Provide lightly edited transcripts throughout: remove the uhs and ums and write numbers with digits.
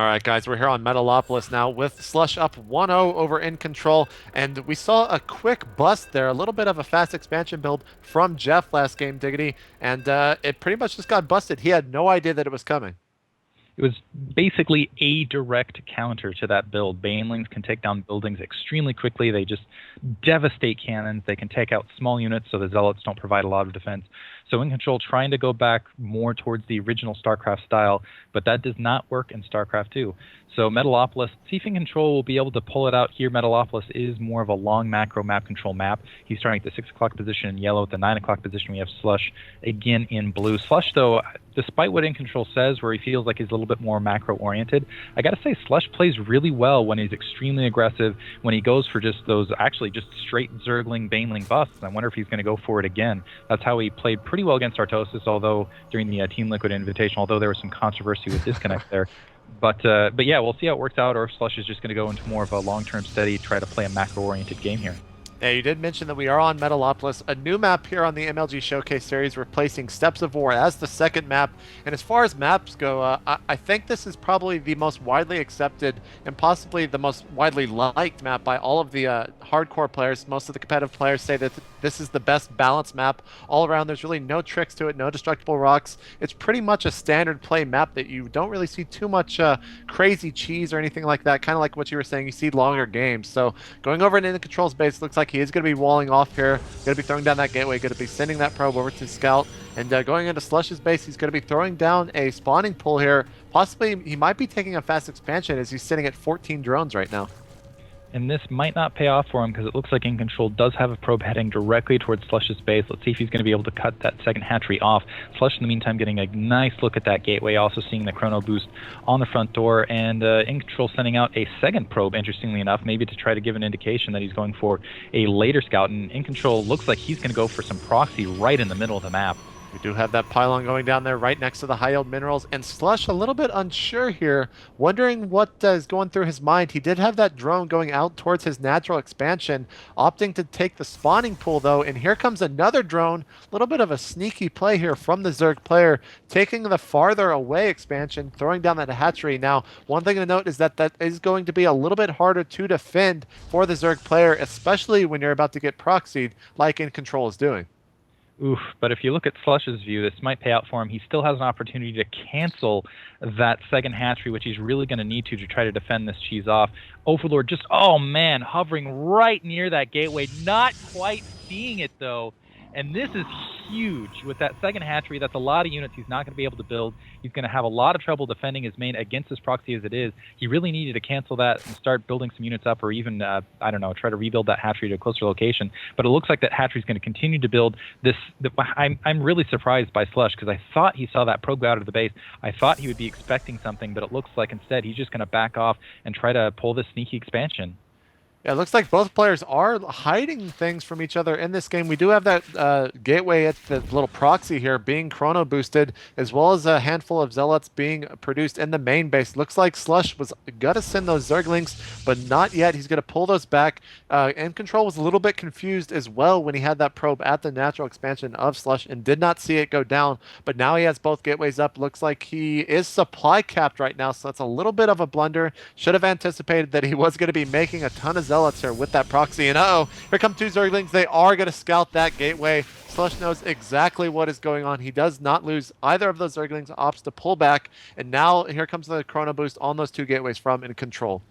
All right, guys, we're here on Metalopolis now with Slush up 1-0 over iNcontroL, and we saw a quick bust there, a little bit of a fast expansion build from Jeff last game, Diggity, and it pretty much just got busted. He had no idea that it was coming. It was basically a direct counter to that build. Banelings can take down buildings extremely quickly. They just devastate cannons. They can take out small units, so the Zealots don't provide a lot of defense. So iNcontroL trying to go back more towards the original StarCraft style, but that does not work in StarCraft 2. So Metalopolis, see if iNcontroL will be able to pull it out here. Metalopolis is more of a long macro map control map. He's starting at the 6 o'clock position in yellow. At the 9 o'clock position, we have Slush again in blue. Slush, though, despite what iNcontroL says, where he feels like he's a little bit more macro-oriented, I got to say Slush plays really well when he's extremely aggressive, when he goes for just those, actually just straight Zergling, Baneling busts. I wonder if he's going to go for it again. That's how he played pretty well against Artosis, although during the Team Liquid Invitational, although there was some controversy with disconnect there. But yeah, we'll see how it works out, or if Slush is just going to go into more of a long-term steady, try to play a macro-oriented game here. Yeah, you did mention that we are on Metalopolis, a new map here on the MLG Showcase Series, replacing Steps of War as the second map. And as far as maps go, I think this is probably the most widely accepted and possibly the most widely liked map by all of the hardcore players. Most of the competitive players say that this is the best balanced map all around. There's really no tricks to it, no destructible rocks. It's pretty much a standard play map that you don't really see too much crazy cheese or anything like that. Kind of like what you were saying, you see longer games. So going over into iNcontrol's base, looks like he is going to be walling off here, going to be throwing down that gateway, going to be sending that probe over to Scout, and going into Slush's base, he's going to be throwing down a spawning pool here. Possibly, he might be taking a fast expansion as he's sitting at 14 drones right now. And this might not pay off for him because it looks like iNcontroL does have a probe heading directly towards Slush's base. Let's see if he's going to be able to cut that second hatchery off. Slush, in the meantime, getting a nice look at that gateway, also seeing the chrono boost on the front door, and iNcontroL sending out a second probe, interestingly enough, maybe to try to give an indication that he's going for a later scout. And iNcontroL looks like he's going to go for some proxy right in the middle of the map. We do have that pylon going down there right next to the high yield minerals, and Slush a little bit unsure here, wondering what is going through his mind. He did have that drone going out towards his natural expansion, opting to take the spawning pool though, and here comes another drone. A little bit of a sneaky play here from the Zerg player, taking the farther away expansion, throwing down that hatchery. Now, one thing to note is that that is going to be a little bit harder to defend for the Zerg player, especially when you're about to get proxied like iNcontroL is doing. Oof, but if you look at Slush's view, this might pay out for him. He still has an opportunity to cancel that second hatchery, which he's really going to need to try to defend this cheese off. Overlord just, oh man, hovering right near that gateway, not quite seeing it though. And this is huge. With that second hatchery, that's a lot of units he's not going to be able to build. He's going to have a lot of trouble defending his main against this proxy as it is. He really needed to cancel that and start building some units up, or even, I don't know, try to rebuild that hatchery to a closer location. But it looks like that hatchery is going to continue to build this. I'm really surprised by Slush because I thought he saw that probe go out of the base. I thought he would be expecting something, but it looks like instead he's just going to back off and try to pull this sneaky expansion. Yeah, it looks like both players are hiding things from each other in this game. We do have that gateway at the little proxy here being chrono boosted, as well as a handful of zealots being produced in the main base. Looks like Slush was going to send those Zerglings, but not yet. He's going to pull those back. iNcontroL was a little bit confused as well when he had that probe at the natural expansion of Slush and did not see it go down, but now he has both gateways up. Looks like he is supply capped right now, so that's a little bit of a blunder. Should have anticipated that he was going to be making a ton of zealots here with that proxy, and here come two Zerglings. They are going to scout that gateway. Slush knows exactly what is going on. He does not lose either of those Zerglings, opts to pull back, and now here comes the chrono boost on those two gateways from iNcontroL.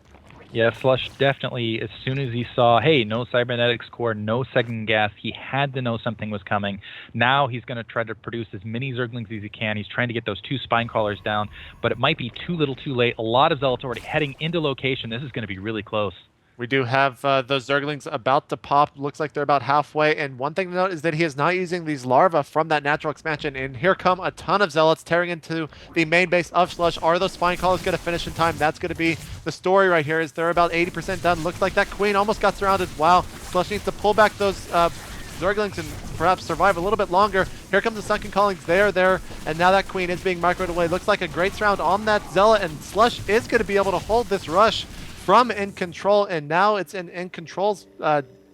Yeah, Slush definitely, as soon as he saw, hey, no cybernetics core, no second gas, he had to know something was coming. Now he's going to try to produce as many Zerglings as he can. He's trying to get those two spine crawlers down, but it might be too little too late. A lot of zealots already heading into location. This is going to be really close. We do have those Zerglings about to pop. Looks like they're about halfway. And one thing to note is that he is not using these larvae from that natural expansion. And here come a ton of Zealots tearing into the main base of Slush. Are those Spine Callers going to finish in time? That's going to be the story right here. Is they're about 80% done. Looks like that Queen almost got surrounded. Wow. Slush needs to pull back those Zerglings and perhaps survive a little bit longer. Here comes the Sunken Callings. They are there. And now that Queen is being microwaved away. Looks like a great surround on that Zealot. And Slush is going to be able to hold this rush from iNcontroL, and now it's in iNcontrol's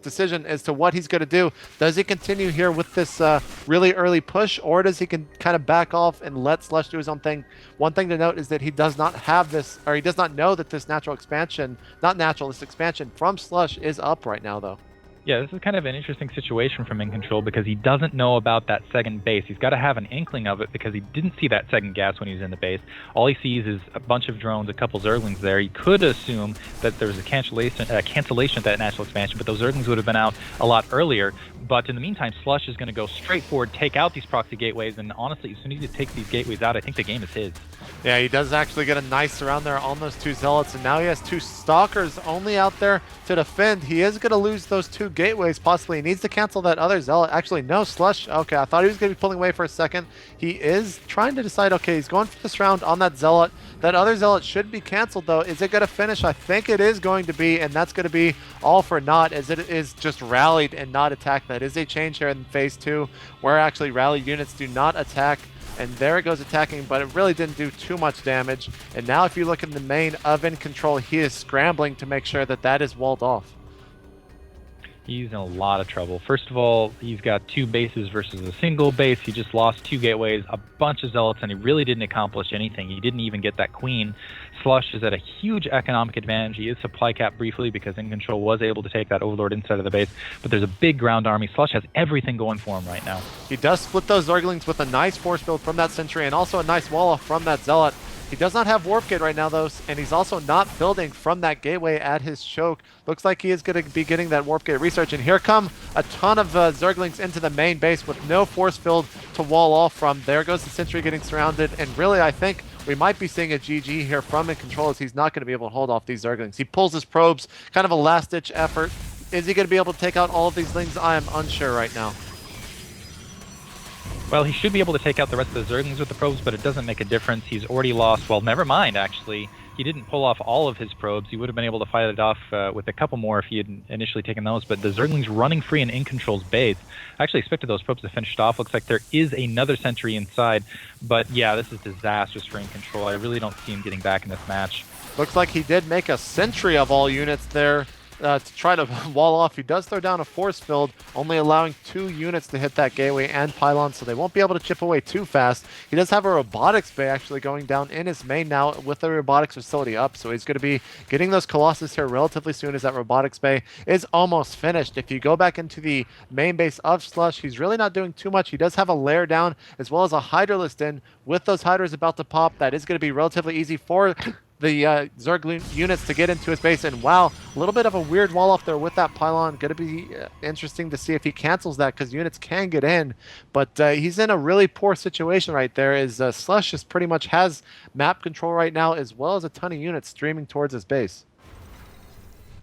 decision as to what he's going to do. Does he continue here with this really early push, or does he can kind of back off and let Slush do his own thing? One thing to note is that he does not have this, or he does not know that this natural expansion, not natural, this expansion from Slush is up right now, though. Yeah, this is kind of an interesting situation from iNcontroL because he doesn't know about that second base. He's got to have an inkling of it because he didn't see that second gas when he was in the base. All he sees is a bunch of drones, a couple Zerglings there. He could assume that there was a cancellation of that natural expansion, but those Zerglings would have been out a lot earlier. But in the meantime, Slush is going to go straight forward, take out these proxy gateways, and honestly, as soon as he takes these gateways out, I think the game is his. Yeah, he does actually get a nice surround there on those two Zealots, and now he has two Stalkers only out there to defend. He is going to lose those two gateways, possibly. He needs to cancel that other Zealot. Actually, no, Slush. Okay, I thought he was going to be pulling away for a second. He is trying to decide, okay, he's going for this round on that Zealot. That other Zealot should be canceled, though. Is it going to finish? I think it is going to be, and that's going to be all for naught, as it is just rallied and not attacked. That is a change here in Phase 2, where actually rallied units do not attack. And there it goes attacking, but it really didn't do too much damage. And now if you look in the main of iNcontroL, he is scrambling to make sure that that is walled off. He's in a lot of trouble. First of all, he's got two bases versus a single base. He just lost two gateways, a bunch of Zealots, and he really didn't accomplish anything. He didn't even get that queen. Slush is at a huge economic advantage. He is supply capped briefly because iNcontroL was able to take that Overlord inside of the base, but there's a big ground army. Slush has everything going for him right now. He does split those Zerglings with a nice force build from that Sentry and also a nice wall off from that Zealot. He does not have Warp Gate right now, though, and he's also not building from that gateway at his choke. Looks like he is going to be getting that Warp Gate research, and here come a ton of Zerglings into the main base with no force field to wall off from. There goes the Sentry getting surrounded, and really, I think we might be seeing a GG here from iNcontroL as he's not going to be able to hold off these Zerglings. He pulls his probes, kind of a last-ditch effort. Is he going to be able to take out all of these things? I am unsure right now. Well, he should be able to take out the rest of the Zerglings with the probes, but it doesn't make a difference. He's already lost. Well, never mind, actually. He didn't pull off all of his probes. He would have been able to fight it off with a couple more if he had initially taken those, but the Zerglings running free in iNcontrol's base. I actually expected those probes to finish it off. Looks like there is another Sentry inside, but yeah, this is disastrous for iNcontroL. I really don't see him getting back in this match. Looks like he did make a Sentry of all units there. To try to wall off. He does throw down a force field, only allowing 2 units to hit that gateway and pylon, so they won't be able to chip away too fast. He does have a robotics bay actually going down in his main now with the robotics facility up, so he's going to be getting those Colossus here relatively soon as that robotics bay is almost finished. If you go back into the main base of Slush, he's really not doing too much. He does have a lair down as well as a Hydralist in. With those Hydras about to pop, that is going to be relatively easy for the Zerg units to get into his base. And wow, a little bit of a weird wall off there with that pylon. Going to be interesting to see if he cancels that, because units can get in, but he's in a really poor situation right there, as Slush just pretty much has map control right now, as well as a ton of units streaming towards his base.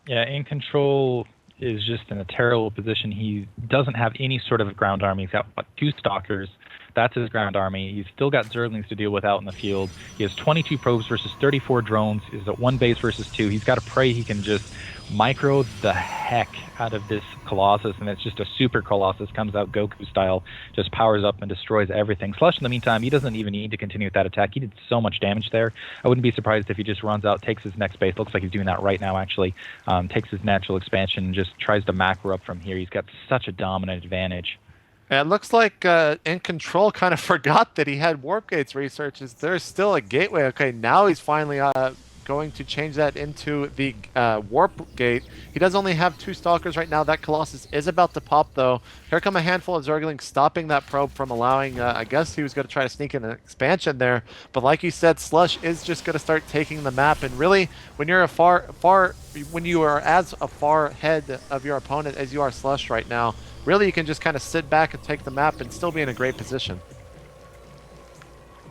Yeah, iNcontroL is just in a terrible position. He doesn't have any sort of ground army. He's got 2 Stalkers. That's his ground army. He's still got Zerglings to deal with out in the field. He has 22 probes versus 34 drones. He's at 1 base versus 2. He's got to pray he can just micro the heck out of this Colossus, and it's just a super Colossus, comes out Goku style, just powers up and destroys everything. Slush, in the meantime, he doesn't even need to continue with that attack. He did so much damage there. I wouldn't be surprised if he just runs out, takes his next base. Looks like he's doing that right now, actually. Takes his natural expansion and just tries to macro up from here. He's got such a dominant advantage. It looks like iNcontroL kind of forgot that he had Warp Gates researches. There's still a gateway. Okay, now he's finally going to change that into the Warp Gate. He does only have 2 Stalkers right now. That Colossus is about to pop, though. Here come a handful of Zerglings stopping that probe from allowing, I guess he was going to try to sneak in an expansion there. But like you said, Slush is just going to start taking the map. And really, when you're when you are as far ahead of your opponent as you are Slush right now, really you can just kind of sit back and take the map and still be in a great position.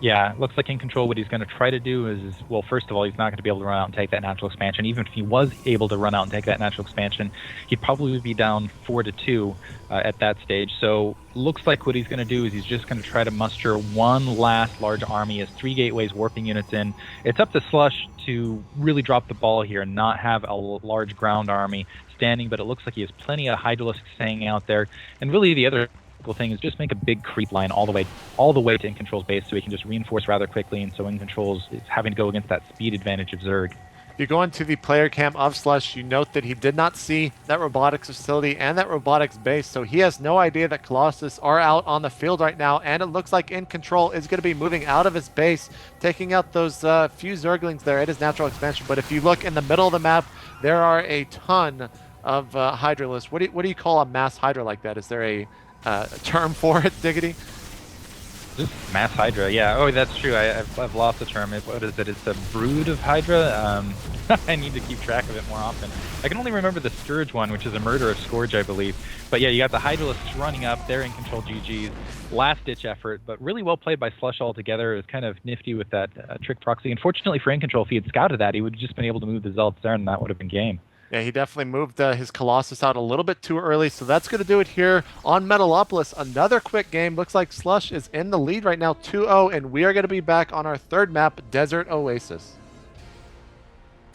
Yeah, it looks like iNcontroL, what he's going to try to do is, well, first of all, he's not going to be able to run out and take that natural expansion. Even if he was able to run out and take that natural expansion, he'd probably be down 4-2 at that stage. So looks like what he's going to do is he's just going to try to muster one last large army. He has 3 gateways, warping units in. It's up to Slush to really drop the ball here and not have a large ground army standing, but it looks like he has plenty of Hydralisks staying out there. And really the other thing is just make a big creep line all the way to iNcontrol's base, so he can just reinforce rather quickly, and so iNcontrol is having to go against that speed advantage of Zerg. you go into the player cam of Slush, you note that he did not see that robotics facility and that robotics base, so he has no idea that Colossus are out on the field right now, and it looks like iNcontroL is going to be moving out of his base, taking out those few Zerglings there at his natural expansion. But if you look in the middle of the map, there are a ton of Hydralisks. What do you call a mass Hydra like that? Is there a term for it, Diggity? Just mass Hydra, yeah. Oh, that's true. I've lost the term. What is it? It's a brood of Hydra. I need to keep track of it more often. I can only remember the Scourge one, which is a murder of Scourge, I believe. But yeah, you got the Hydralisks running up. They're iNcontroL GG's. Last-ditch effort, but really well played by Slush altogether. It was kind of nifty with that trick proxy. Unfortunately for iNcontroL, if he had scouted that, he would have just been able to move the Zealots there, and that would have been game. Yeah, he definitely moved his Colossus out a little bit too early, so that's going to do it here on Metalopolis. Another quick game. Looks like Slush is in the lead right now, 2-0, and we are going to be back on our third map, Desert Oasis.